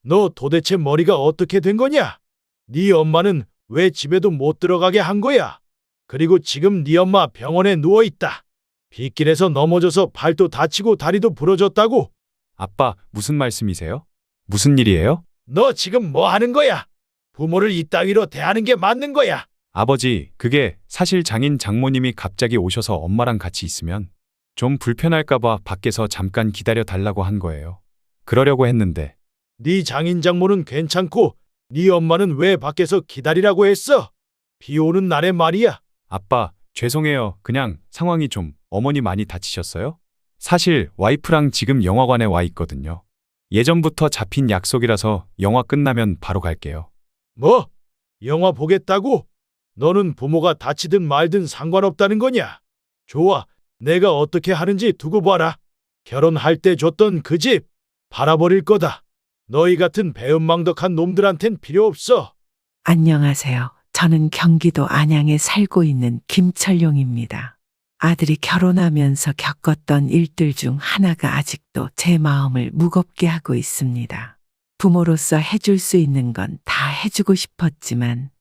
너 도대체 머리가 어떻게 된 거냐? 네 엄마는 왜 집에도 못 들어가게 한 거야? 그리고 지금 네 엄마 병원에 누워 있다. 빗길에서 넘어져서 발도 다치고 다리도 부러졌다고. 아빠, 무슨 말씀이세요? 무슨 일이에요? 너 지금 뭐 하는 거야? 부모를 이따위로 대하는 게 맞는 거야. 아버지, 그게 사실 장인 장모님이 갑자기 오셔서 엄마랑 같이 있으면 좀 불편할까봐 밖에서 잠깐 기다려 달라고 한 거예요. 그러려고 했는데. 네 장인 장모는 괜찮고 네 엄마는 왜 밖에서 기다리라고 했어? 비 오는 날에 말이야. 아빠, 죄송해요. 그냥 상황이 좀 어머니 많이 다치셨어요? 사실 와이프랑 지금 영화관에 와 있거든요. 예전부터 잡힌 약속이라서 영화 끝나면 바로 갈게요. 뭐? 영화 보겠다고? 너는 부모가 다치든 말든 상관없다는 거냐? 좋아, 내가 어떻게 하는지 두고 봐라. 결혼할 때 줬던 그 집 팔아버릴 거다. 너희 같은 배은망덕한 놈들한텐 필요 없어. 안녕하세요. 저는 경기도 안양에 살고 있는 김철용입니다. 아들이 결혼하면서 겪었던 일들 중 하나가 아직도 제 마음을 무겁게 하고 있습니다. 부모로서 해줄 수 있는 건 다 해주고 싶었지만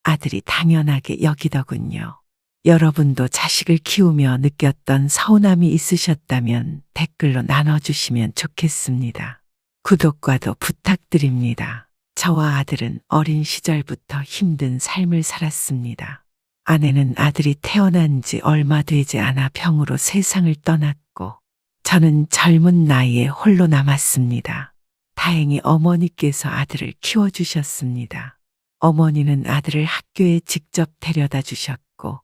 아들이 당연하게 여기더군요. 여러분도 자식을 키우며 느꼈던 서운함이 있으셨다면 댓글로 나눠주시면 좋겠습니다. 구독과도 부탁드립니다. 저와 아들은 어린 시절부터 힘든 삶을 살았습니다. 아내는 아들이 태어난 지 얼마 되지 않아 병으로 세상을 떠났고 저는 젊은 나이에 홀로 남았습니다. 다행히 어머니께서 아들을 키워주셨습니다. 어머니는 아들을 학교에 직접 데려다 주셨고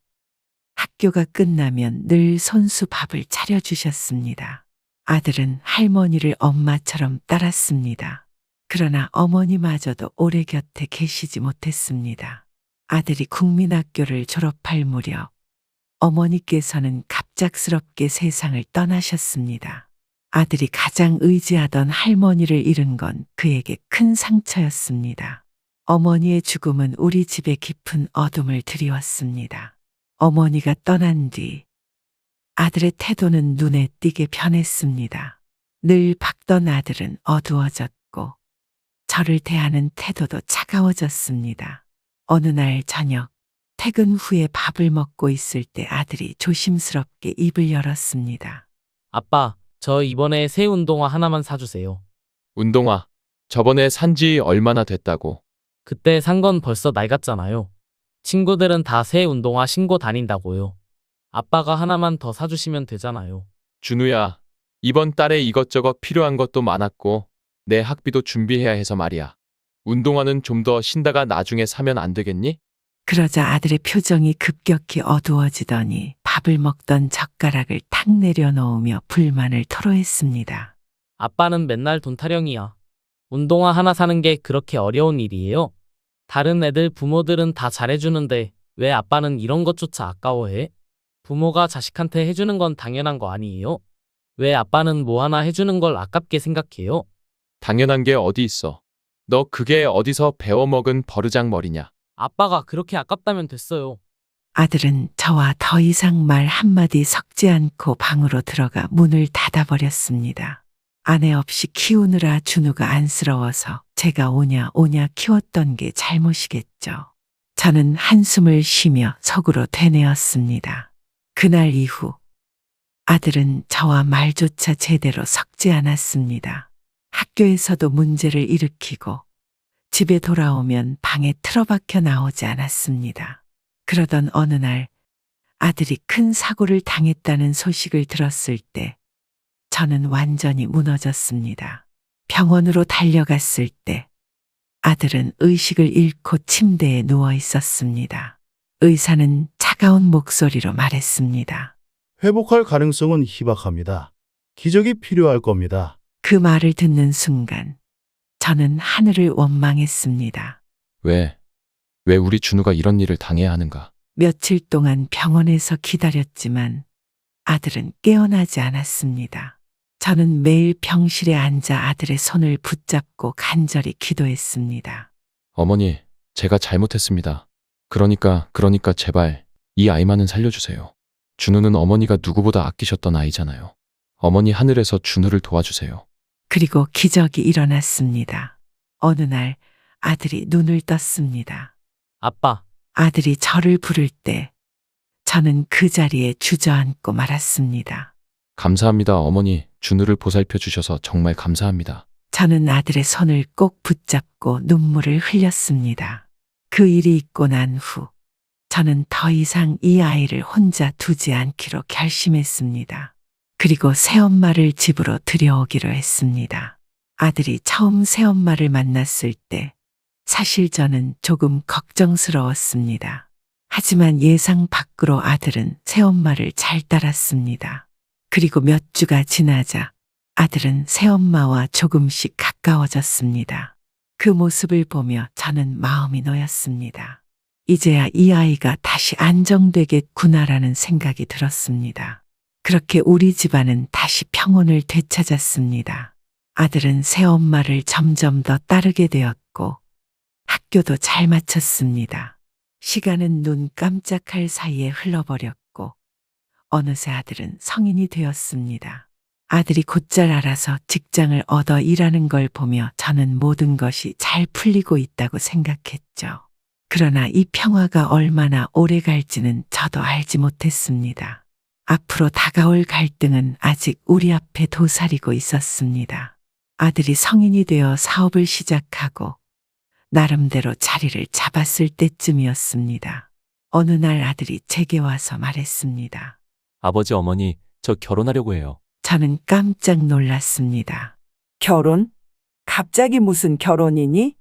학교가 끝나면 늘 손수 밥을 차려주셨습니다. 아들은 할머니를 엄마처럼 따랐습니다. 그러나 어머니마저도 오래 곁에 계시지 못했습니다. 아들이 국민학교를 졸업할 무렵 어머니께서는 갑작스럽게 세상을 떠나셨습니다. 아들이 가장 의지하던 할머니를 잃은 건 그에게 큰 상처였습니다. 어머니의 죽음은 우리 집에 깊은 어둠을 드리웠습니다. 어머니가 떠난 뒤 아들의 태도는 눈에 띄게 변했습니다. 늘 밝던 아들은 어두워졌고 저를 대하는 태도도 차가워졌습니다. 어느 날 저녁 퇴근 후에 밥을 먹고 있을 때 아들이 조심스럽게 입을 열었습니다. 아빠, 저 이번에 새 운동화 하나만 사주세요. 운동화. 저번에 산지 얼마나 됐다고. 그때 산 건 벌써 낡았잖아요. 친구들은 다 새 운동화 신고 다닌다고요. 아빠가 하나만 더 사주시면 되잖아요. 준우야, 이번 달에 이것저것 필요한 것도 많았고 내 학비도 준비해야 해서 말이야. 운동화는 좀 더 신다가 나중에 사면 안 되겠니? 그러자 아들의 표정이 급격히 어두워지더니 밥을 먹던 젓가락을 탁 내려놓으며 불만을 토로했습니다. 아빠는 맨날 돈 타령이야. 운동화 하나 사는 게 그렇게 어려운 일이에요? 다른 애들 부모들은 다 잘해주는데 왜 아빠는 이런 것조차 아까워해? 부모가 자식한테 해주는 건 당연한 거 아니에요? 왜 아빠는 뭐 하나 해주는 걸 아깝게 생각해요? 당연한 게 어디 있어. 너 그게 어디서 배워먹은 버르장머리냐? 아빠가 그렇게 아깝다면 됐어요. 아들은 저와 더 이상 말 한마디 섞지 않고 방으로 들어가 문을 닫아버렸습니다. 아내 없이 키우느라 준우가 안쓰러워서 제가 오냐 키웠던 게 잘못이겠죠. 저는 한숨을 쉬며 속으로 되뇌었습니다. 그날 이후 아들은 저와 말조차 제대로 섞지 않았습니다. 학교에서도 문제를 일으키고 집에 돌아오면 방에 틀어박혀 나오지 않았습니다. 그러던 어느 날 아들이 큰 사고를 당했다는 소식을 들었을 때 저는 완전히 무너졌습니다. 병원으로 달려갔을 때 아들은 의식을 잃고 침대에 누워 있었습니다. 의사는 차가운 목소리로 말했습니다. 회복할 가능성은 희박합니다. 기적이 필요할 겁니다. 그 말을 듣는 순간 저는 하늘을 원망했습니다. 왜 우리 준우가 이런 일을 당해야 하는가? 며칠 동안 병원에서 기다렸지만 아들은 깨어나지 않았습니다. 저는 매일 병실에 앉아 아들의 손을 붙잡고 간절히 기도했습니다. 어머니, 제가 잘못했습니다. 그러니까 제발 이 아이만은 살려주세요. 준우는 어머니가 누구보다 아끼셨던 아이잖아요. 어머니 하늘에서 준우를 도와주세요. 그리고 기적이 일어났습니다. 어느 날 아들이 눈을 떴습니다. 아빠, 아들이 저를 부를 때 저는 그 자리에 주저앉고 말았습니다. 감사합니다, 어머니. 준우를 보살펴 주셔서 정말 감사합니다. 저는 아들의 손을 꼭 붙잡고 눈물을 흘렸습니다. 그 일이 있고 난 후 저는 더 이상 이 아이를 혼자 두지 않기로 결심했습니다. 그리고 새엄마를 집으로 들여오기로 했습니다. 아들이 처음 새엄마를 만났을 때 사실 저는 조금 걱정스러웠습니다. 하지만 예상 밖으로 아들은 새엄마를 잘 따랐습니다. 그리고 몇 주가 지나자 아들은 새엄마와 조금씩 가까워졌습니다. 그 모습을 보며 저는 마음이 놓였습니다. 이제야 이 아이가 다시 안정되겠구나라는 생각이 들었습니다. 그렇게 우리 집안은 다시 평온을 되찾았습니다. 아들은 새엄마를 점점 더 따르게 되었고 학교도 잘 마쳤습니다. 시간은 눈 깜짝할 사이에 흘러버렸고 어느새 아들은 성인이 되었습니다. 아들이 곧잘 알아서 직장을 얻어 일하는 걸 보며 저는 모든 것이 잘 풀리고 있다고 생각했죠. 그러나 이 평화가 얼마나 오래 갈지는 저도 알지 못했습니다. 앞으로 다가올 갈등은 아직 우리 앞에 도사리고 있었습니다. 아들이 성인이 되어 사업을 시작하고 나름대로 자리를 잡았을 때쯤이었습니다. 어느 날 아들이 제게 와서 말했습니다. 아버지, 어머니, 저 결혼하려고 해요. 저는 깜짝 놀랐습니다. 결혼? 갑자기 무슨 결혼이니?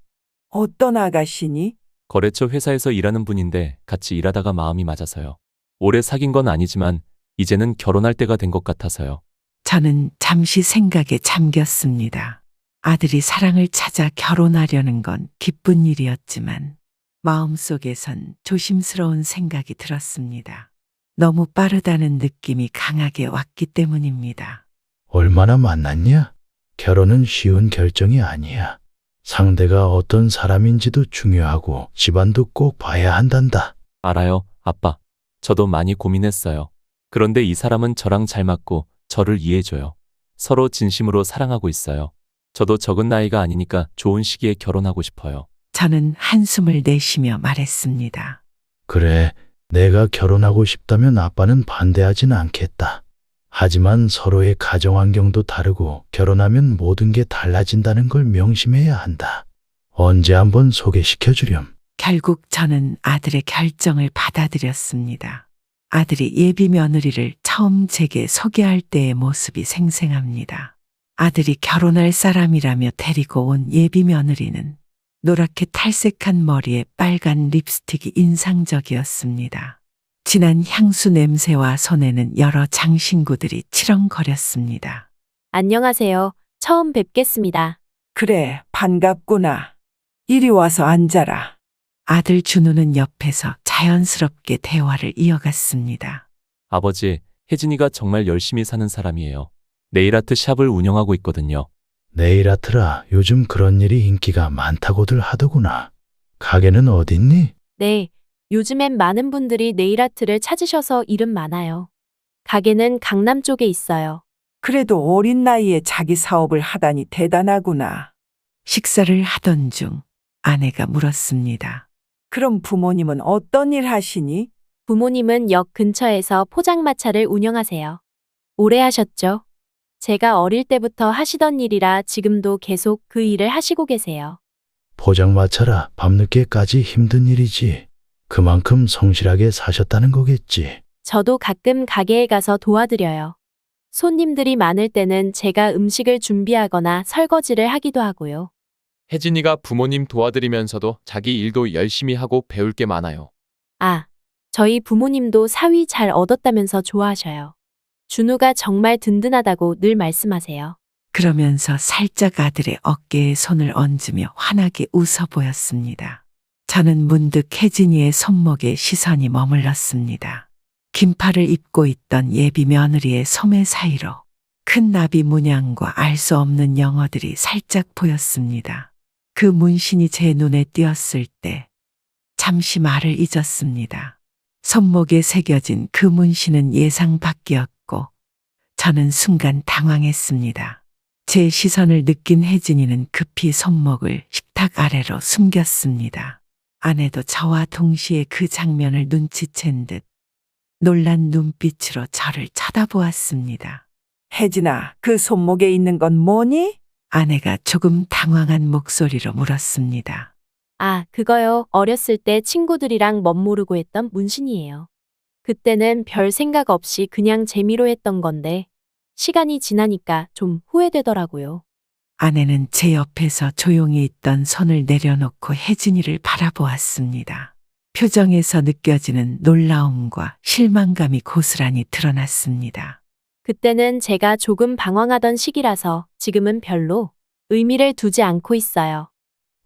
어떤 아가씨니? 거래처 회사에서 일하는 분인데 같이 일하다가 마음이 맞아서요. 오래 사귄 건 아니지만 이제는 결혼할 때가 된 것 같아서요. 저는 잠시 생각에 잠겼습니다. 아들이 사랑을 찾아 결혼하려는 건 기쁜 일이었지만 마음속에선 조심스러운 생각이 들었습니다. 너무 빠르다는 느낌이 강하게 왔기 때문입니다. 얼마나 만났냐? 결혼은 쉬운 결정이 아니야. 상대가 어떤 사람인지도 중요하고 집안도 꼭 봐야 한단다. 알아요, 아빠. 저도 많이 고민했어요. 그런데 이 사람은 저랑 잘 맞고 저를 이해해줘요. 서로 진심으로 사랑하고 있어요. 저도 적은 나이가 아니니까 좋은 시기에 결혼하고 싶어요. 저는 한숨을 내쉬며 말했습니다. 그래, 내가 결혼하고 싶다면 아빠는 반대하진 않겠다. 하지만 서로의 가정 환경도 다르고 결혼하면 모든 게 달라진다는 걸 명심해야 한다. 언제 한번 소개시켜 주렴. 결국 저는 아들의 결정을 받아들였습니다. 아들이 예비 며느리를 처음 제게 소개할 때의 모습이 생생합니다. 아들이 결혼할 사람이라며 데리고 온 예비 며느리는 노랗게 탈색한 머리에 빨간 립스틱이 인상적이었습니다. 진한 향수 냄새와 손에는 여러 장신구들이 치렁거렸습니다. 안녕하세요. 처음 뵙겠습니다. 그래, 반갑구나. 이리 와서 앉아라. 아들 준우는 옆에서 자연스럽게 대화를 이어갔습니다. 아버지, 혜진이가 정말 열심히 사는 사람이에요. 네일아트 샵을 운영하고 있거든요. 네일아트라 요즘 그런 일이 인기가 많다고들 하더구나. 가게는 어딨니? 네, 요즘엔 많은 분들이 네일아트를 찾으셔서 이름 많아요. 가게는 강남 쪽에 있어요. 그래도 어린 나이에 자기 사업을 하다니 대단하구나. 식사를 하던 중 아내가 물었습니다. 그럼 부모님은 어떤 일 하시니? 부모님은 역 근처에서 포장마차를 운영하세요. 오래 하셨죠? 제가 어릴 때부터 하시던 일이라 지금도 계속 그 일을 하시고 계세요. 포장마차라 밤늦게까지 힘든 일이지. 그만큼 성실하게 사셨다는 거겠지. 저도 가끔 가게에 가서 도와드려요. 손님들이 많을 때는 제가 음식을 준비하거나 설거지를 하기도 하고요. 혜진이가 부모님 도와드리면서도 자기 일도 열심히 하고 배울 게 많아요. 아, 저희 부모님도 사위 잘 얻었다면서 좋아하셔요. 준우가 정말 든든하다고 늘 말씀하세요. 그러면서 살짝 아들의 어깨에 손을 얹으며 환하게 웃어 보였습니다. 저는 문득 혜진이의 손목에 시선이 머물렀습니다. 긴팔을 입고 있던 예비 며느리의 소매 사이로 큰 나비 문양과 알 수 없는 영어들이 살짝 보였습니다. 그 문신이 제 눈에 띄었을 때 잠시 말을 잊었습니다. 손목에 새겨진 그 문신은 예상 밖이었고 저는 순간 당황했습니다. 제 시선을 느낀 혜진이는 급히 손목을 식탁 아래로 숨겼습니다. 아내도 저와 동시에 그 장면을 눈치챈 듯 놀란 눈빛으로 저를 쳐다보았습니다. 혜진아, 그 손목에 있는 건 뭐니? 아내가 조금 당황한 목소리로 물었습니다. 아, 그거요. 어렸을 때 친구들이랑 멋모르고 했던 문신이에요. 그때는 별 생각 없이 그냥 재미로 했던 건데, 시간이 지나니까 좀 후회되더라고요. 아내는 제 옆에서 조용히 있던 손을 내려놓고 혜진이를 바라보았습니다. 표정에서 느껴지는 놀라움과 실망감이 고스란히 드러났습니다. 그때는 제가 조금 방황하던 시기라서 지금은 별로 의미를 두지 않고 있어요.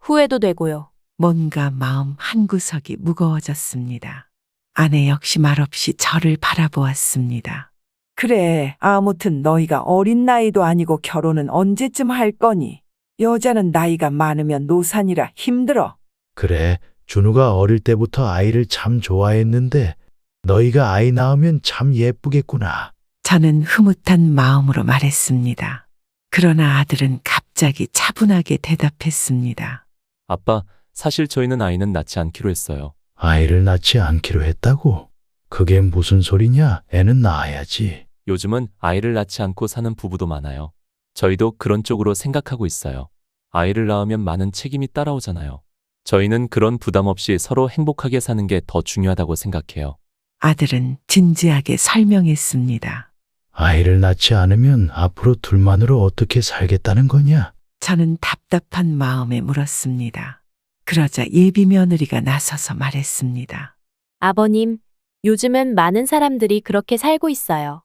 후회도 되고요. 뭔가 마음 한구석이 무거워졌습니다. 아내 역시 말없이 저를 바라보았습니다. 그래, 아무튼 너희가 어린 나이도 아니고 결혼은 언제쯤 할 거니? 여자는 나이가 많으면 노산이라 힘들어. 그래, 준우가 어릴 때부터 아이를 참 좋아했는데 너희가 아이 낳으면 참 예쁘겠구나. 저는 흐뭇한 마음으로 말했습니다. 그러나 아들은 갑자기 차분하게 대답했습니다. 아빠, 사실 저희는 아이는 낳지 않기로 했어요. 아이를 낳지 않기로 했다고? 그게 무슨 소리냐? 애는 낳아야지. 요즘은 아이를 낳지 않고 사는 부부도 많아요. 저희도 그런 쪽으로 생각하고 있어요. 아이를 낳으면 많은 책임이 따라오잖아요. 저희는 그런 부담 없이 서로 행복하게 사는 게 더 중요하다고 생각해요. 아들은 진지하게 설명했습니다. 아이를 낳지 않으면 앞으로 둘만으로 어떻게 살겠다는 거냐? 저는 답답한 마음에 물었습니다. 그러자 예비 며느리가 나서서 말했습니다. 아버님, 요즘은 많은 사람들이 그렇게 살고 있어요.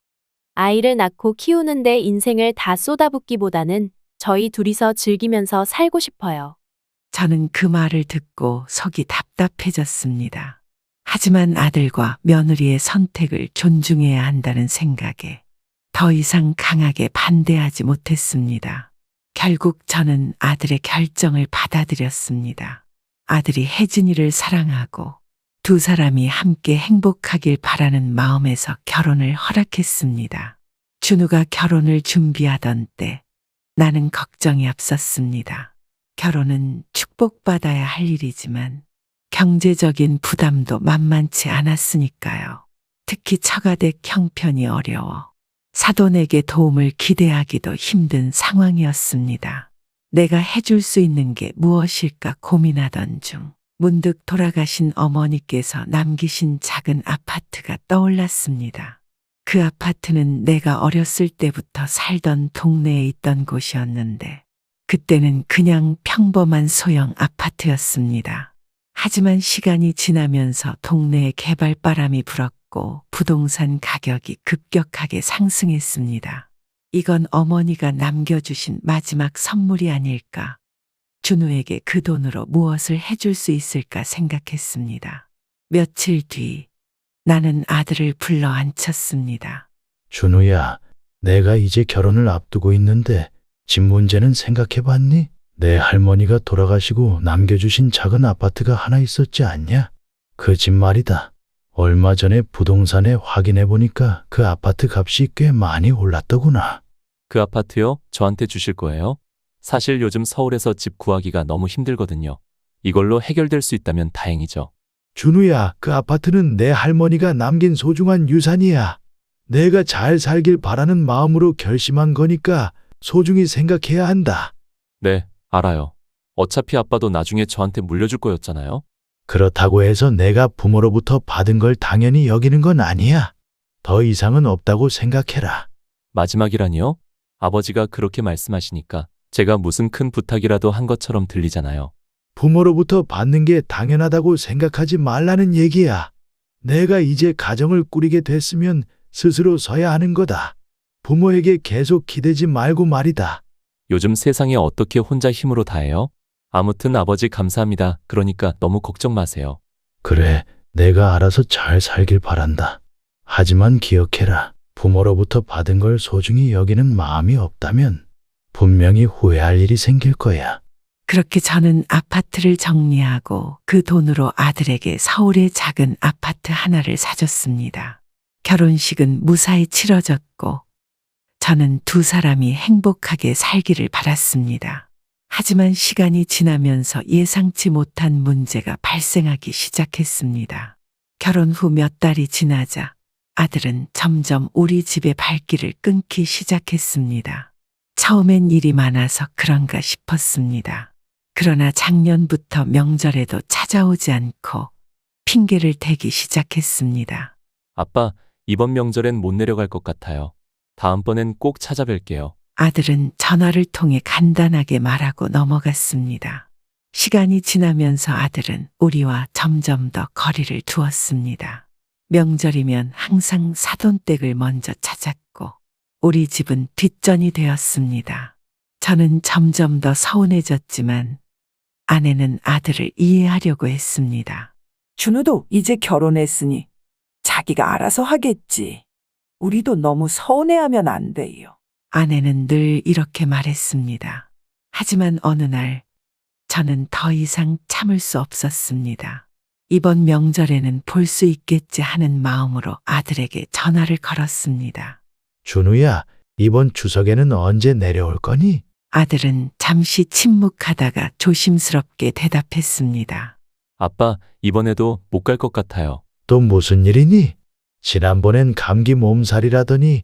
아이를 낳고 키우는데 인생을 다 쏟아붓기보다는 저희 둘이서 즐기면서 살고 싶어요. 저는 그 말을 듣고 속이 답답해졌습니다. 하지만 아들과 며느리의 선택을 존중해야 한다는 생각에 더 이상 강하게 반대하지 못했습니다. 결국 저는 아들의 결정을 받아들였습니다. 아들이 혜진이를 사랑하고 두 사람이 함께 행복하길 바라는 마음에서 결혼을 허락했습니다. 준우가 결혼을 준비하던 때 나는 걱정이 앞섰습니다. 결혼은 축복받아야 할 일이지만 경제적인 부담도 만만치 않았으니까요. 특히 처가댁 형편이 어려워 사돈에게 도움을 기대하기도 힘든 상황이었습니다. 내가 해줄 수 있는 게 무엇일까 고민하던 중 문득 돌아가신 어머니께서 남기신 작은 아파트가 떠올랐습니다. 그 아파트는 내가 어렸을 때부터 살던 동네에 있던 곳이었는데 그때는 그냥 평범한 소형 아파트였습니다. 하지만 시간이 지나면서 동네에 개발바람이 불었고 부동산 가격이 급격하게 상승했습니다. 이건 어머니가 남겨주신 마지막 선물이 아닐까. 준우에게 그 돈으로 무엇을 해줄 수 있을까 생각했습니다. 며칠 뒤 나는 아들을 불러 앉혔습니다. 준우야, 내가 이제 결혼을 앞두고 있는데 집 문제는 생각해봤니? 내 할머니가 돌아가시고 남겨주신 작은 아파트가 하나 있었지 않냐? 그 집 말이다. 얼마 전에 부동산에 확인해보니까 그 아파트 값이 꽤 많이 올랐더구나. 그 아파트요? 저한테 주실 거예요? 사실 요즘 서울에서 집 구하기가 너무 힘들거든요. 이걸로 해결될 수 있다면 다행이죠. 준우야, 그 아파트는 내 할머니가 남긴 소중한 유산이야. 내가 잘 살길 바라는 마음으로 결심한 거니까 소중히 생각해야 한다. 네, 알아요. 어차피 아빠도 나중에 저한테 물려줄 거였잖아요. 그렇다고 해서 내가 부모로부터 받은 걸 당연히 여기는 건 아니야. 더 이상은 없다고 생각해라. 마지막이라니요? 아버지가 그렇게 말씀하시니까 제가 무슨 큰 부탁이라도 한 것처럼 들리잖아요. 부모로부터 받는 게 당연하다고 생각하지 말라는 얘기야. 내가 이제 가정을 꾸리게 됐으면 스스로 서야 하는 거다. 부모에게 계속 기대지 말고 말이다. 요즘 세상에 어떻게 혼자 힘으로 다 해요? 아무튼 아버지 감사합니다. 그러니까 너무 걱정 마세요. 그래, 내가 알아서 잘 살길 바란다. 하지만 기억해라. 부모로부터 받은 걸 소중히 여기는 마음이 없다면 분명히 후회할 일이 생길 거야. 그렇게 저는 아파트를 정리하고 그 돈으로 아들에게 서울의 작은 아파트 하나를 사줬습니다. 결혼식은 무사히 치러졌고 저는 두 사람이 행복하게 살기를 바랐습니다. 하지만 시간이 지나면서 예상치 못한 문제가 발생하기 시작했습니다. 결혼 후 몇 달이 지나자 아들은 점점 우리 집의 발길을 끊기 시작했습니다. 처음엔 일이 많아서 그런가 싶었습니다. 그러나 작년부터 명절에도 찾아오지 않고 핑계를 대기 시작했습니다. 아빠, 이번 명절엔 못 내려갈 것 같아요. 다음번엔 꼭 찾아뵐게요. 아들은 전화를 통해 간단하게 말하고 넘어갔습니다. 시간이 지나면서 아들은 우리와 점점 더 거리를 두었습니다. 명절이면 항상 사돈댁을 먼저 찾았고 우리 집은 뒷전이 되었습니다. 저는 점점 더 서운해졌지만 아내는 아들을 이해하려고 했습니다. 준우도 이제 결혼했으니 자기가 알아서 하겠지. 우리도 너무 서운해하면 안 돼요. 아내는 늘 이렇게 말했습니다. 하지만 어느 날 저는 더 이상 참을 수 없었습니다. 이번 명절에는 볼 수 있겠지 하는 마음으로 아들에게 전화를 걸었습니다. 준우야, 이번 추석에는 언제 내려올 거니? 아들은 잠시 침묵하다가 조심스럽게 대답했습니다. 아빠, 이번에도 못 갈 것 같아요. 또 무슨 일이니? 지난번엔 감기 몸살이라더니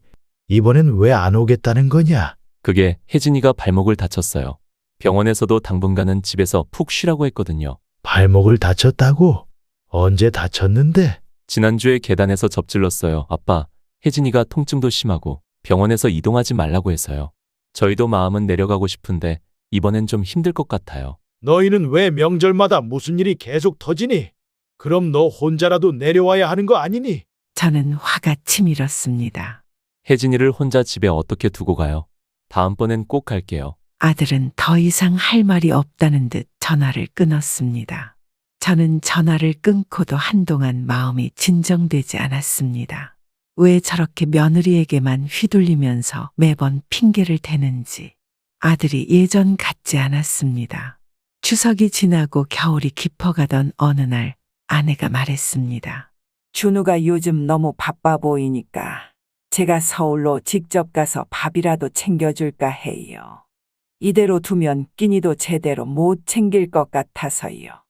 이번엔 왜 안 오겠다는 거냐? 그게 혜진이가 발목을 다쳤어요. 병원에서도 당분간은 집에서 푹 쉬라고 했거든요. 발목을 다쳤다고? 언제 다쳤는데? 지난주에 계단에서 접질렀어요. 아빠, 혜진이가 통증도 심하고 병원에서 이동하지 말라고 해서요. 저희도 마음은 내려가고 싶은데 이번엔 좀 힘들 것 같아요. 너희는 왜 명절마다 무슨 일이 계속 터지니? 그럼 너 혼자라도 내려와야 하는 거 아니니? 저는 화가 치밀었습니다. 혜진이를 혼자 집에 어떻게 두고 가요? 다음번엔 꼭 갈게요. 아들은 더 이상 할 말이 없다는 듯 전화를 끊었습니다. 저는 전화를 끊고도 한동안 마음이 진정되지 않았습니다. 왜 저렇게 며느리에게만 휘둘리면서 매번 핑계를 대는지 아들이 예전 같지 않았습니다. 추석이 지나고 겨울이 깊어가던 어느 날 아내가 말했습니다. 준우가 요즘 너무 바빠 보이니까 제가 서울로 직접 가서 밥이라도 챙겨줄까 해요. 이대로 두면 끼니도 제대로 못 챙길 것 같아서요.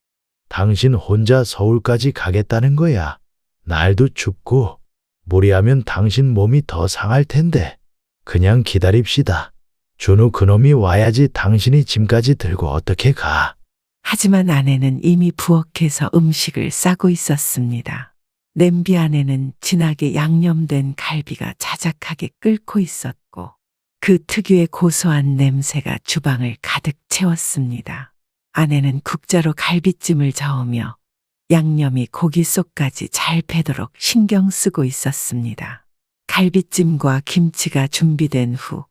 당신 혼자 서울까지 가겠다는 거야. 날도 춥고 무리하면 당신 몸이 더 상할 텐데 그냥 기다립시다. 준우 그놈이 와야지 당신이 짐까지 들고 어떻게 가. 하지만 아내는 이미 부엌에서 음식을 싸고 있었습니다. 냄비 안에는 진하게 양념된 갈비가 자작하게 끓고 있었고 그 특유의 고소한 냄새가 주방을 가득 채웠습니다. 아내는 국자로 갈비찜을 저으며 양념이 고기 속까지 잘 배도록 신경 쓰고 있었습니다. 갈비찜과 김치가 준비된 후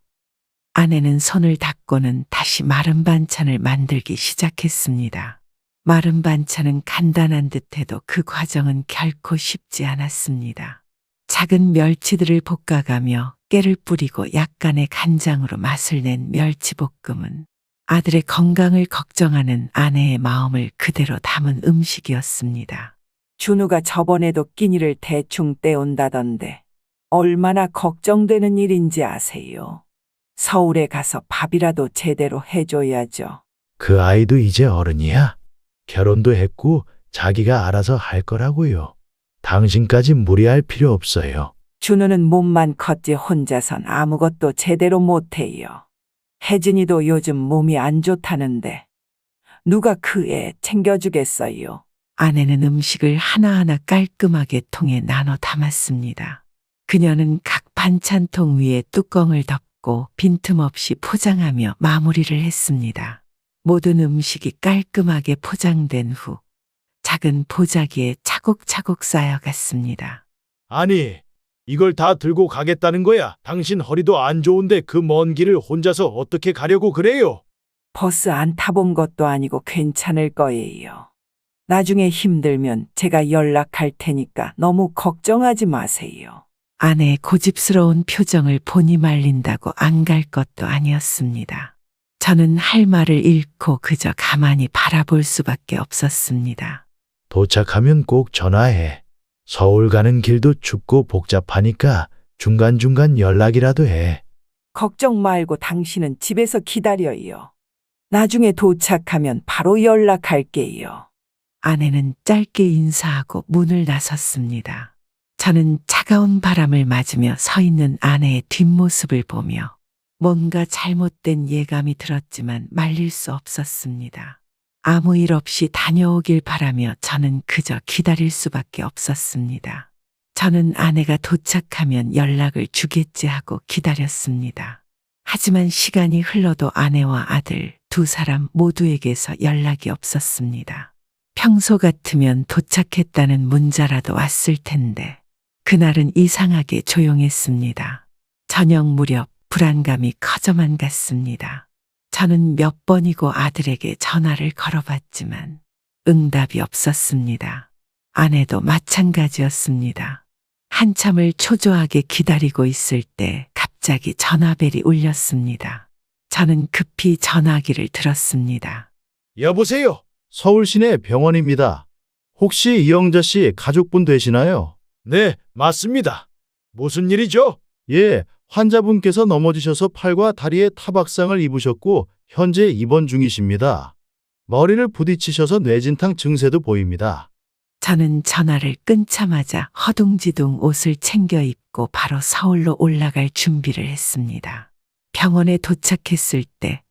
아내는 손을 닦고는 다시 마른 반찬을 만들기 시작했습니다. 마른 반찬은 간단한 듯해도 그 과정은 결코 쉽지 않았습니다. 작은 멸치들을 볶아가며 깨를 뿌리고 약간의 간장으로 맛을 낸 멸치볶음은 아들의 건강을 걱정하는 아내의 마음을 그대로 담은 음식이었습니다. 준우가 저번에도 끼니를 대충 때운다던데 얼마나 걱정되는 일인지 아세요? 서울에 가서 밥이라도 제대로 해줘야죠. 그 아이도 이제 어른이야. 결혼도 했고 자기가 알아서 할 거라고요. 당신까지 무리할 필요 없어요. 준우는 몸만 컸지 혼자선 아무것도 제대로 못해요. 혜진이도 요즘 몸이 안 좋다는데 누가 그 애 챙겨주겠어요? 아내는 음식을 하나하나 깔끔하게 통에 나눠 담았습니다. 그녀는 각 반찬통 위에 뚜껑을 덮고 빈틈없이 포장하며 마무리를 했습니다. 모든 음식이 깔끔하게 포장된 후 작은 보자기에 차곡차곡 쌓여갔습니다. 아니, 이걸 다 들고 가겠다는 거야. 당신 허리도 안 좋은데 그 먼 길을 혼자서 어떻게 가려고 그래요? 버스 안 타본 것도 아니고 괜찮을 거예요. 나중에 힘들면 제가 연락할 테니까 너무 걱정하지 마세요. 아내의 고집스러운 표정을 보니 말린다고 안 갈 것도 아니었습니다. 저는 할 말을 잃고 그저 가만히 바라볼 수밖에 없었습니다. 도착하면 꼭 전화해. 서울 가는 길도 춥고 복잡하니까 중간중간 연락이라도 해. 걱정 말고 당신은 집에서 기다려요. 나중에 도착하면 바로 연락할게요. 아내는 짧게 인사하고 문을 나섰습니다. 저는 차가운 바람을 맞으며 서 있는 아내의 뒷모습을 보며 뭔가 잘못된 예감이 들었지만 말릴 수 없었습니다. 아무 일 없이 다녀오길 바라며 저는 그저 기다릴 수밖에 없었습니다. 저는 아내가 도착하면 연락을 주겠지 하고 기다렸습니다. 하지만 시간이 흘러도 아내와 아들 두 사람 모두에게서 연락이 없었습니다. 평소 같으면 도착했다는 문자라도 왔을 텐데 그날은 이상하게 조용했습니다. 저녁 무렵 불안감이 커져만 갔습니다. 저는 몇 번이고 아들에게 전화를 걸어봤지만 응답이 없었습니다. 아내도 마찬가지였습니다. 한참을 초조하게 기다리고 있을 때 갑자기 전화벨이 울렸습니다. 저는 급히 전화기를 들었습니다. 여보세요? 서울 시내 병원입니다. 혹시 이영자 씨 가족분 되시나요? 네, 맞습니다. 무슨 일이죠? 예, 환자분께서 넘어지셔서 팔과 다리에 타박상을 입으셨고 현재 입원 중이십니다. 머리를 부딪히셔서 뇌진탕 증세도 보입니다. 저는 전화를 끊자마자 허둥지둥 옷을 챙겨 입고 바로 서울로 올라갈 준비를 했습니다. 병원에 도착했을 때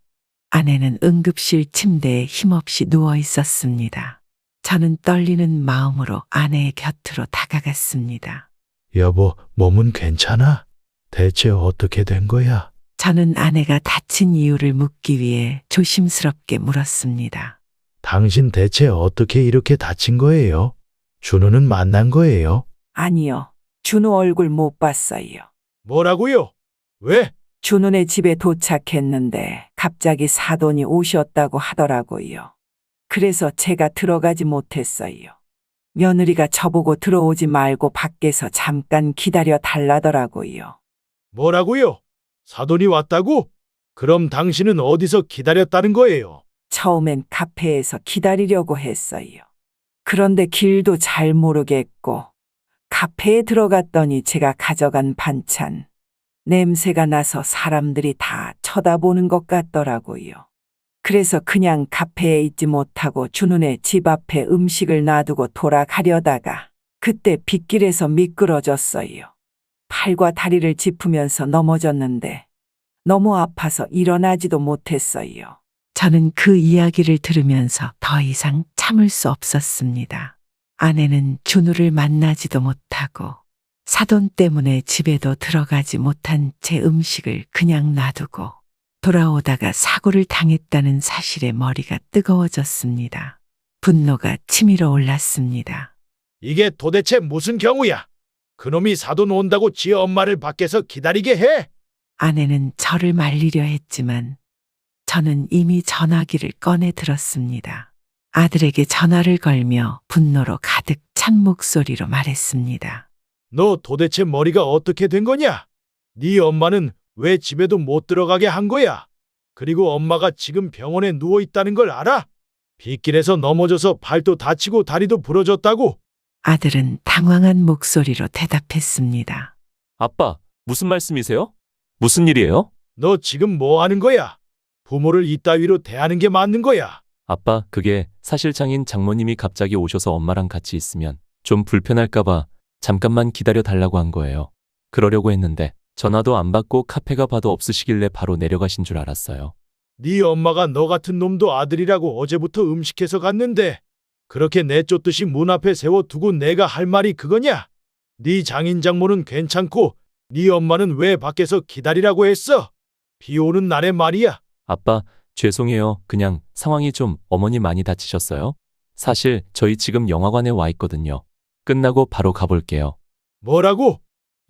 아내는 응급실 침대에 힘없이 누워 있었습니다. 저는 떨리는 마음으로 아내의 곁으로 다가갔습니다. 여보, 몸은 괜찮아? 대체 어떻게 된 거야? 저는 아내가 다친 이유를 묻기 위해 조심스럽게 물었습니다. 당신 대체 어떻게 이렇게 다친 거예요? 준우는 만난 거예요? 아니요. 준우 얼굴 못 봤어요. 뭐라고요? 왜? 준우네 집에 도착했는데 갑자기 사돈이 오셨다고 하더라고요. 그래서 제가 들어가지 못했어요. 며느리가 저보고 들어오지 말고 밖에서 잠깐 기다려 달라더라고요. 뭐라고요? 사돈이 왔다고? 그럼 당신은 어디서 기다렸다는 거예요? 처음엔 카페에서 기다리려고 했어요. 그런데 길도 잘 모르겠고 카페에 들어갔더니 제가 가져간 반찬 냄새가 나서 사람들이 다 쳐다보는 것 같더라고요. 그래서 그냥 카페에 있지 못하고 준우네 집 앞에 음식을 놔두고 돌아가려다가 그때 빗길에서 미끄러졌어요. 팔과 다리를 짚으면서 넘어졌는데 너무 아파서 일어나지도 못했어요. 저는 그 이야기를 들으면서 더 이상 참을 수 없었습니다. 아내는 준우를 만나지도 못하고 사돈 때문에 집에도 들어가지 못한 제 음식을 그냥 놔두고 돌아오다가 사고를 당했다는 사실에 머리가 뜨거워졌습니다. 분노가 치밀어 올랐습니다. 이게 도대체 무슨 경우야? 그놈이 사돈 온다고 지 엄마를 밖에서 기다리게 해? 아내는 저를 말리려 했지만 저는 이미 전화기를 꺼내 들었습니다. 아들에게 전화를 걸며 분노로 가득 찬 목소리로 말했습니다. 너 도대체 머리가 어떻게 된 거냐? 네 엄마는 왜 집에도 못 들어가게 한 거야? 그리고 엄마가 지금 병원에 누워 있다는 걸 알아? 빗길에서 넘어져서 발도 다치고 다리도 부러졌다고? 아들은 당황한 목소리로 대답했습니다. 아빠, 무슨 말씀이세요? 무슨 일이에요? 너 지금 뭐 하는 거야? 부모를 이따위로 대하는 게 맞는 거야. 아빠, 그게 사실 장인 장모님이 갑자기 오셔서 엄마랑 같이 있으면 좀 불편할까봐 잠깐만 기다려 달라고 한 거예요. 그러려고 했는데 전화도 안 받고 카페가 봐도 없으시길래 바로 내려가신 줄 알았어요. 네 엄마가 너 같은 놈도 아들이라고 어제부터 음식해서 갔는데 그렇게 내쫓듯이 문 앞에 세워두고 내가 할 말이 그거냐? 네 장인 장모는 괜찮고 네 엄마는 왜 밖에서 기다리라고 했어? 비 오는 날에 말이야. 아빠, 죄송해요. 그냥 상황이 좀 어머니 많이 다치셨어요? 사실 저희 지금 영화관에 와 있거든요. 끝나고 바로 가볼게요. 뭐라고?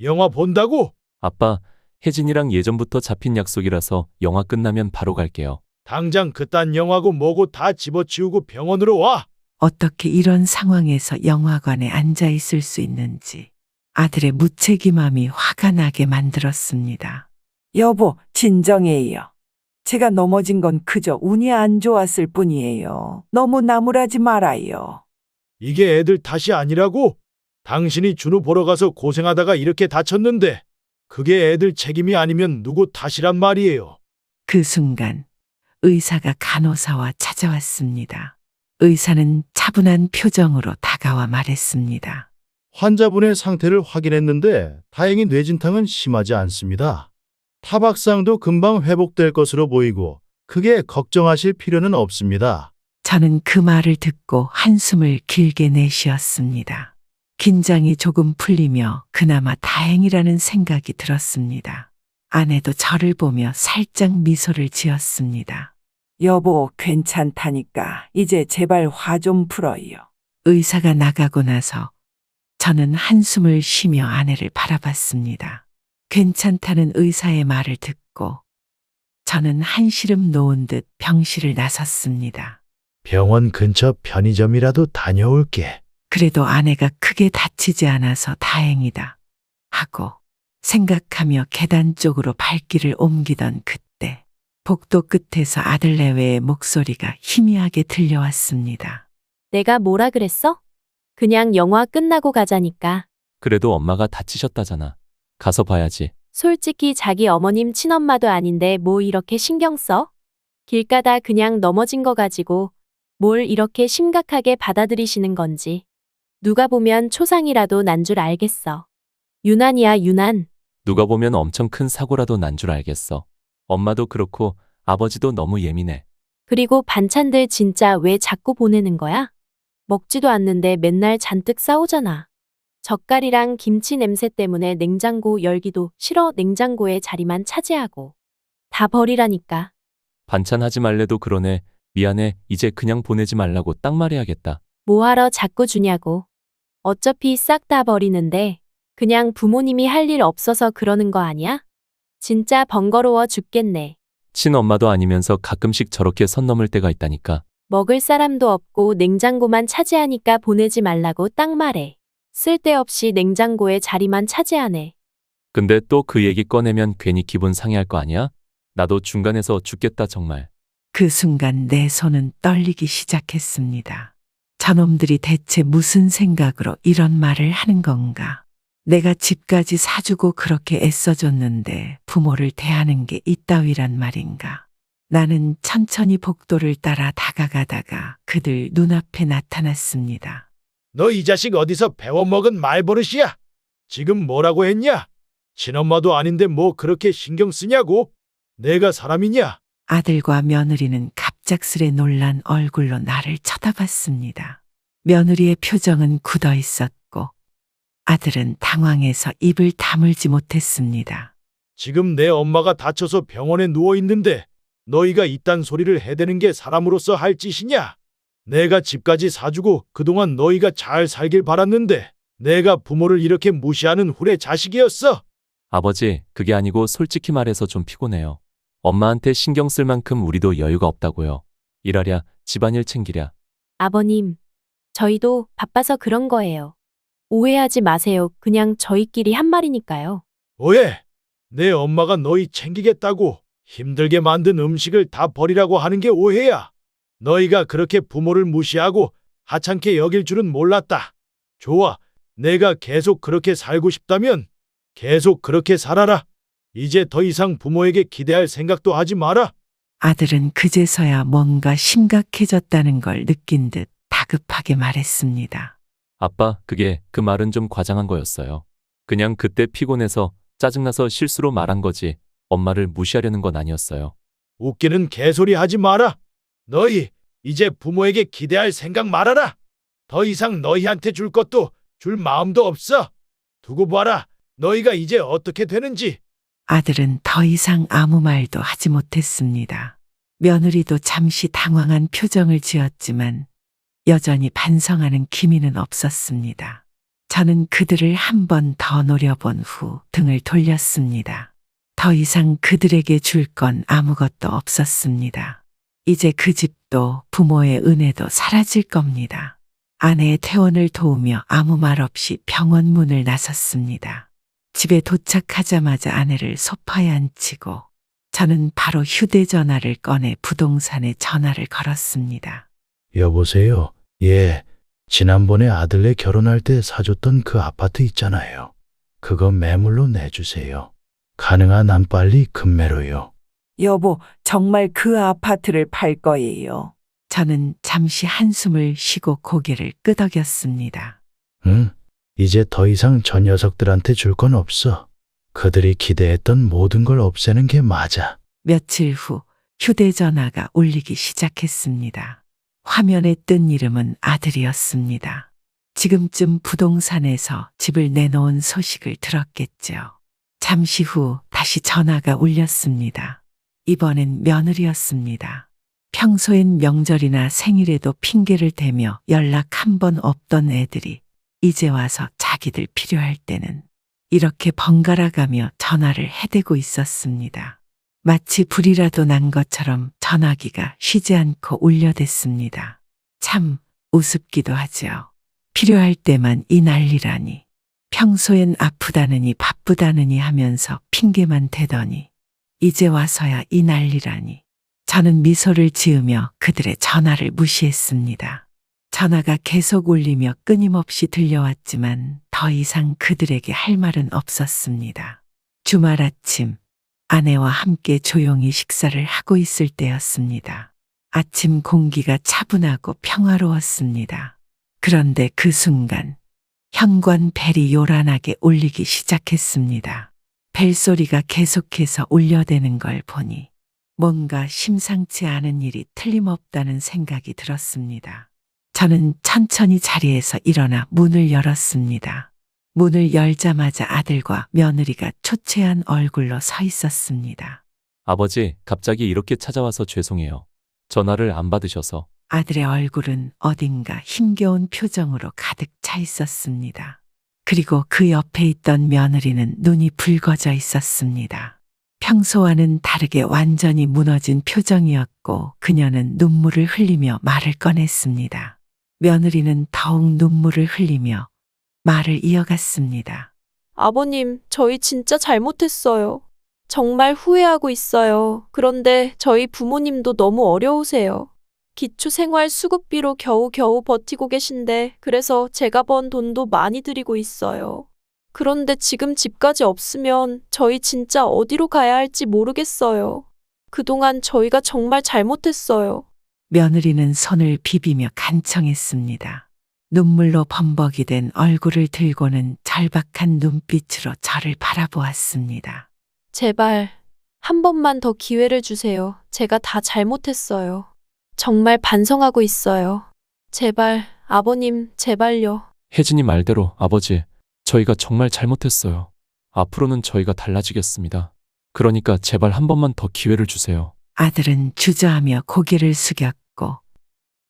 영화 본다고? 아빠, 혜진이랑 예전부터 잡힌 약속이라서 영화 끝나면 바로 갈게요. 당장 그딴 영화고 뭐고 다 집어치우고 병원으로 와. 어떻게 이런 상황에서 영화관에 앉아 있을 수 있는지 아들의 무책임함이 화가 나게 만들었습니다. 여보, 진정해요. 제가 넘어진 건 그저 운이 안 좋았을 뿐이에요. 너무 나무라지 말아요. 이게 애들 탓이 아니라고? 당신이 준우 보러 가서 고생하다가 이렇게 다쳤는데 그게 애들 책임이 아니면 누구 탓이란 말이에요. 그 순간 의사가 간호사와 찾아왔습니다. 의사는 차분한 표정으로 다가와 말했습니다. 환자분의 상태를 확인했는데 다행히 뇌진탕은 심하지 않습니다. 타박상도 금방 회복될 것으로 보이고 크게 걱정하실 필요는 없습니다. 저는 그 말을 듣고 한숨을 길게 내쉬었습니다. 긴장이 조금 풀리며 그나마 다행이라는 생각이 들었습니다. 아내도 저를 보며 살짝 미소를 지었습니다. 여보, 괜찮다니까. 이제 제발 화 좀 풀어요. 의사가 나가고 나서 저는 한숨을 쉬며 아내를 바라봤습니다. 괜찮다는 의사의 말을 듣고 저는 한시름 놓은 듯 병실을 나섰습니다. 병원 근처 편의점이라도 다녀올게. 그래도 아내가 크게 다치지 않아서 다행이다 하고 생각하며 계단 쪽으로 발길을 옮기던 그때 복도 끝에서 아들 내외의 목소리가 희미하게 들려왔습니다. 내가 뭐라 그랬어? 그냥 영화 끝나고 가자니까. 그래도 엄마가 다치셨다잖아. 가서 봐야지. 솔직히 자기 어머님 친엄마도 아닌데 뭐 이렇게 신경 써? 길 가다 그냥 넘어진 거 가지고 뭘 이렇게 심각하게 받아들이시는 건지. 누가 보면 초상이라도 난 줄 알겠어. 유난이야, 유난. 누가 보면 엄청 큰 사고라도 난 줄 알겠어. 엄마도 그렇고 아버지도 너무 예민해. 그리고 반찬들 진짜 왜 자꾸 보내는 거야? 먹지도 않는데 맨날 잔뜩 싸우잖아. 젓갈이랑 김치 냄새 때문에 냉장고 열기도 싫어. 냉장고에 자리만 차지하고. 다 버리라니까. 반찬 하지 말래도 그러네. 미안해. 이제 그냥 보내지 말라고 딱 말해야겠다. 뭐하러 자꾸 주냐고. 어차피 싹 다 버리는데 그냥 부모님이 할 일 없어서 그러는 거 아니야? 진짜 번거로워 죽겠네. 친엄마도 아니면서 가끔씩 저렇게 선 넘을 때가 있다니까. 먹을 사람도 없고 냉장고만 차지하니까 보내지 말라고 딱 말해. 쓸데없이 냉장고에 자리만 차지하네. 근데 또 그 얘기 꺼내면 괜히 기분 상해할 거 아니야? 나도 중간에서 죽겠다 정말. 그 순간 내 손은 떨리기 시작했습니다. 저놈들이 대체 무슨 생각으로 이런 말을 하는 건가? 내가 집까지 사주고 그렇게 애써줬는데 부모를 대하는 게 이따위란 말인가? 나는 천천히 복도를 따라 다가가다가 그들 눈앞에 나타났습니다. 너 이 자식 어디서 배워먹은 말버릇이야? 지금 뭐라고 했냐? 친엄마도 아닌데 뭐 그렇게 신경 쓰냐고? 내가 사람이냐? 아들과 며느리는 갑작스레 놀란 얼굴로 나를 쳐다봤습니다. 며느리의 표정은 굳어 있었고 아들은 당황해서 입을 다물지 못했습니다. 지금 내 엄마가 다쳐서 병원에 누워 있는데 너희가 이딴 소리를 해대는 게 사람으로서 할 짓이냐? 내가 집까지 사주고 그동안 너희가 잘 살길 바랐는데 내가 부모를 이렇게 무시하는 후레 자식이었어. 아버지, 그게 아니고 솔직히 말해서 좀 피곤해요. 엄마한테 신경 쓸 만큼 우리도 여유가 없다고요. 일하랴, 집안일 챙기랴. 아버님, 저희도 바빠서 그런 거예요. 오해하지 마세요. 그냥 저희끼리 한 말이니까요. 왜? 내 엄마가 너희 챙기겠다고 힘들게 만든 음식을 다 버리라고 하는 게 오해야. 너희가 그렇게 부모를 무시하고 하찮게 여길 줄은 몰랐다. 좋아, 내가 계속 그렇게 살고 싶다면 계속 그렇게 살아라. 이제 더 이상 부모에게 기대할 생각도 하지 마라. 아들은 그제서야 뭔가 심각해졌다는 걸 느낀 듯 다급하게 말했습니다. 아빠, 그 말은 좀 과장한 거였어요. 그냥 그때 피곤해서 짜증나서 실수로 말한 거지. 엄마를 무시하려는 건 아니었어요. 웃기는 개소리 하지 마라. 너희 이제 부모에게 기대할 생각 말아라. 더 이상 너희한테 줄 것도 줄 마음도 없어. 두고 봐라. 너희가 이제 어떻게 되는지. 아들은 더 이상 아무 말도 하지 못했습니다. 며느리도 잠시 당황한 표정을 지었지만 여전히 반성하는 기미는 없었습니다. 저는 그들을 한 번 더 노려본 후 등을 돌렸습니다. 더 이상 그들에게 줄 건 아무것도 없었습니다. 이제 그 집도 부모의 은혜도 사라질 겁니다. 아내의 퇴원을 도우며 아무 말 없이 병원 문을 나섰습니다. 집에 도착하자마자 아내를 소파에 앉히고 저는 바로 휴대전화를 꺼내 부동산에 전화를 걸었습니다. 여보세요. 예, 지난번에 아들네 결혼할 때 사줬던 그 아파트 있잖아요. 그거 매물로 내주세요. 가능한 한 빨리 금매로요. 여보, 정말 그 아파트를 팔 거예요. 저는 잠시 한숨을 쉬고 고개를 끄덕였습니다. 응, 이제 더 이상 저 녀석들한테 줄 건 없어. 그들이 기대했던 모든 걸 없애는 게 맞아. 며칠 후 휴대전화가 울리기 시작했습니다. 화면에 뜬 이름은 아들이었습니다. 지금쯤 부동산에서 집을 내놓은 소식을 들었겠죠. 잠시 후 다시 전화가 울렸습니다. 이번엔 며느리였습니다. 평소엔 명절이나 생일에도 핑계를 대며 연락 한 번 없던 애들이 이제 와서 자기들 필요할 때는 이렇게 번갈아 가며 전화를 해대고 있었습니다. 마치 불이라도 난 것처럼 전화기가 쉬지 않고 울려댔습니다. 참 우습기도 하죠. 필요할 때만 이 난리라니. 평소엔 아프다느니 바쁘다느니 하면서 핑계만 대더니 이제 와서야 이 난리라니. 저는 미소를 지으며 그들의 전화를 무시했습니다. 전화가 계속 울리며 끊임없이 들려왔지만 더 이상 그들에게 할 말은 없었습니다. 주말 아침 아내와 함께 조용히 식사를 하고 있을 때였습니다. 아침 공기가 차분하고 평화로웠습니다. 그런데 그 순간 현관 벨이 요란하게 울리기 시작했습니다. 벨소리가 계속해서 울려대는 걸 보니 뭔가 심상치 않은 일이 틀림없다는 생각이 들었습니다. 저는 천천히 자리에서 일어나 문을 열었습니다. 문을 열자마자 아들과 며느리가 초췌한 얼굴로 서 있었습니다. 아버지, 갑자기 이렇게 찾아와서 죄송해요. 전화를 안 받으셔서. 아들의 얼굴은 어딘가 힘겨운 표정으로 가득 차 있었습니다. 그리고 그 옆에 있던 며느리는 눈이 붉어져 있었습니다. 평소와는 다르게 완전히 무너진 표정이었고 그녀는 눈물을 흘리며 말을 꺼냈습니다. 며느리는 더욱 눈물을 흘리며 말을 이어갔습니다. 아버님, 저희 진짜 잘못했어요. 정말 후회하고 있어요. 그런데 저희 부모님도 너무 어려우세요. 기초생활수급비로 겨우겨우 버티고 계신데 그래서 제가 번 돈도 많이 드리고 있어요. 그런데 지금 집까지 없으면 저희 진짜 어디로 가야 할지 모르겠어요. 그동안 저희가 정말 잘못했어요. 며느리는 손을 비비며 간청했습니다. 눈물로 범벅이 된 얼굴을 들고는 절박한 눈빛으로 저를 바라보았습니다. 제발 한 번만 더 기회를 주세요. 제가 다 잘못했어요. 정말 반성하고 있어요. 제발 아버님, 제발요. 혜진이 말대로 아버지, 저희가 정말 잘못했어요. 앞으로는 저희가 달라지겠습니다. 그러니까 제발 한 번만 더 기회를 주세요. 아들은 주저하며 고개를 숙였고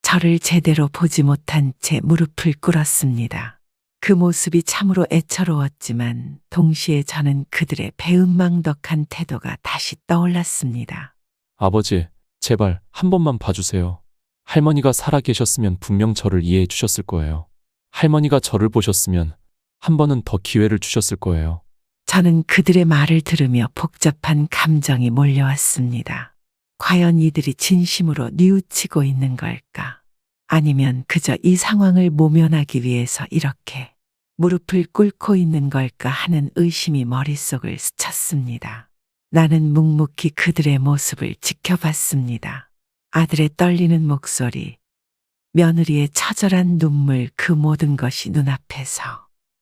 저를 제대로 보지 못한 채 무릎을 꿇었습니다. 그 모습이 참으로 애처로웠지만 동시에 저는 그들의 배은망덕한 태도가 다시 떠올랐습니다. 아버지, 제발 한 번만 봐주세요. 할머니가 살아 계셨으면 분명 저를 이해해 주셨을 거예요. 할머니가 저를 보셨으면 한 번은 더 기회를 주셨을 거예요. 저는 그들의 말을 들으며 복잡한 감정이 몰려왔습니다. 과연 이들이 진심으로 뉘우치고 있는 걸까? 아니면 그저 이 상황을 모면하기 위해서 이렇게 무릎을 꿇고 있는 걸까 하는 의심이 머릿속을 스쳤습니다. 나는 묵묵히 그들의 모습을 지켜봤습니다. 아들의 떨리는 목소리, 며느리의 처절한 눈물, 그 모든 것이 눈앞에서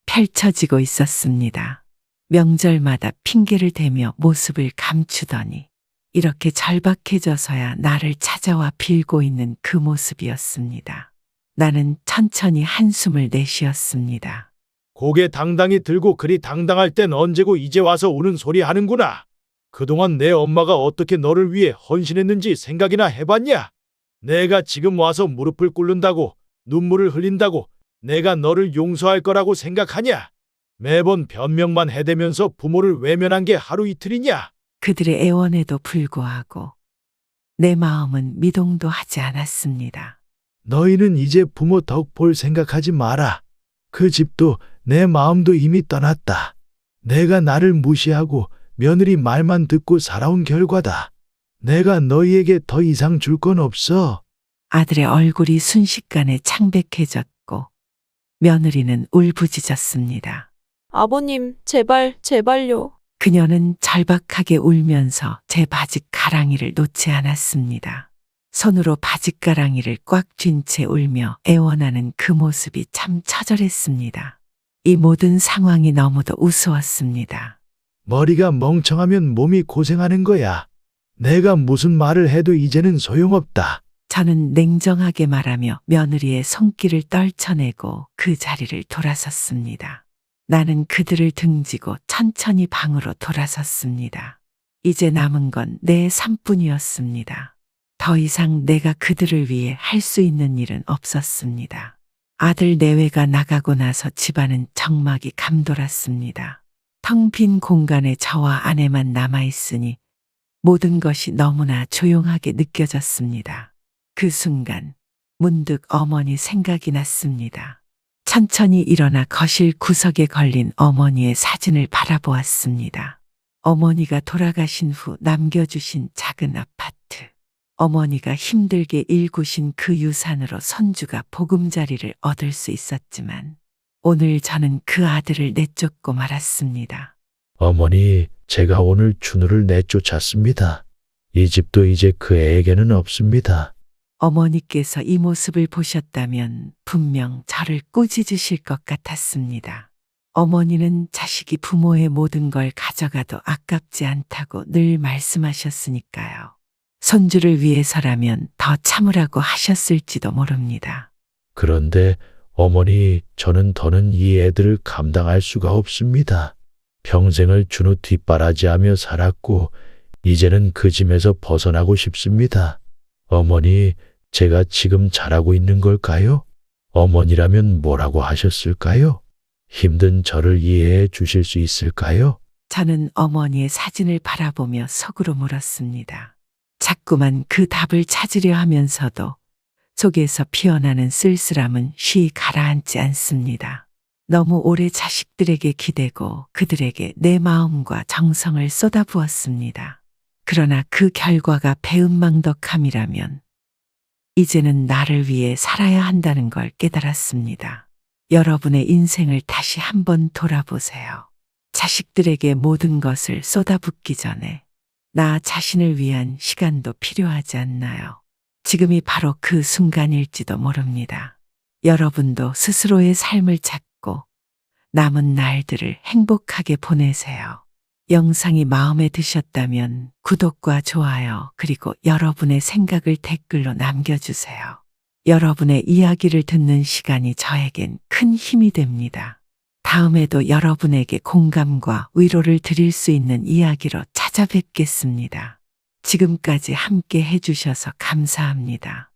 펼쳐지고 있었습니다. 명절마다 핑계를 대며 모습을 감추더니 이렇게 절박해져서야 나를 찾아와 빌고 있는 그 모습이었습니다. 나는 천천히 한숨을 내쉬었습니다. 고개 당당히 들고 그리 당당할 땐 언제고 이제 와서 우는 소리 하는구나. 그동안 내 엄마가 어떻게 너를 위해 헌신했는지 생각이나 해봤냐? 내가 지금 와서 무릎을 꿇는다고, 눈물을 흘린다고 내가 너를 용서할 거라고 생각하냐? 매번 변명만 해대면서 부모를 외면한 게 하루 이틀이냐? 그들의 애원에도 불구하고 내 마음은 미동도 하지 않았습니다. 너희는 이제 부모 덕 볼 생각하지 마라. 그 집도 내 마음도 이미 떠났다. 내가 나를 무시하고 며느리 말만 듣고 살아온 결과다. 내가 너희에게 더 이상 줄 건 없어. 아들의 얼굴이 순식간에 창백해졌고 며느리는 울부짖었습니다. 아버님, 제발, 제발요. 그녀는 절박하게 울면서 제 바지 가랑이를 놓지 않았습니다. 손으로 바지 가랑이를 꽉 쥔 채 울며 애원하는 그 모습이 참 처절했습니다. 이 모든 상황이 너무도 우스웠습니다. 머리가 멍청하면 몸이 고생하는 거야. 내가 무슨 말을 해도 이제는 소용없다. 저는 냉정하게 말하며 며느리의 손길을 떨쳐내고 그 자리를 돌아섰습니다. 나는 그들을 등지고 천천히 방으로 돌아섰습니다. 이제 남은 건 내 삶뿐이었습니다. 더 이상 내가 그들을 위해 할 수 있는 일은 없었습니다. 아들 내외가 나가고 나서 집안은 적막이 감돌았습니다. 텅 빈 공간에 저와 아내만 남아있으니 모든 것이 너무나 조용하게 느껴졌습니다. 그 순간 문득 어머니 생각이 났습니다. 천천히 일어나 거실 구석에 걸린 어머니의 사진을 바라보았습니다. 어머니가 돌아가신 후 남겨주신 작은 아파트. 어머니가 힘들게 일구신 그 유산으로 손주가 보금자리를 얻을 수 있었지만 오늘 저는 그 아들을 내쫓고 말았습니다. 어머니, 제가 오늘 준우를 내쫓았습니다. 이 집도 이제 그 애에게는 없습니다. 어머니께서 이 모습을 보셨다면 분명 저를 꾸짖으실 것 같았습니다. 어머니는 자식이 부모의 모든 걸 가져가도 아깝지 않다고 늘 말씀하셨으니까요. 손주를 위해서라면 더 참으라고 하셨을지도 모릅니다. 그런데 어머니, 저는 더는 이 애들을 감당할 수가 없습니다. 평생을 준우 뒷바라지하며 살았고 이제는 그 짐에서 벗어나고 싶습니다. 어머니, 제가 지금 잘하고 있는 걸까요? 어머니라면 뭐라고 하셨을까요? 힘든 저를 이해해 주실 수 있을까요? 저는 어머니의 사진을 바라보며 속으로 물었습니다. 자꾸만 그 답을 찾으려 하면서도 속에서 피어나는 쓸쓸함은 쉬 가라앉지 않습니다. 너무 오래 자식들에게 기대고 그들에게 내 마음과 정성을 쏟아부었습니다. 그러나 그 결과가 배은망덕함이라면 이제는 나를 위해 살아야 한다는 걸 깨달았습니다. 여러분의 인생을 다시 한번 돌아보세요. 자식들에게 모든 것을 쏟아붓기 전에 나 자신을 위한 시간도 필요하지 않나요? 지금이 바로 그 순간일지도 모릅니다. 여러분도 스스로의 삶을 찾고 남은 날들을 행복하게 보내세요. 영상이 마음에 드셨다면 구독과 좋아요 그리고 여러분의 생각을 댓글로 남겨주세요. 여러분의 이야기를 듣는 시간이 저에겐 큰 힘이 됩니다. 다음에도 여러분에게 공감과 위로를 드릴 수 있는 이야기로 찾아뵙겠습니다. 지금까지 함께 해주셔서 감사합니다.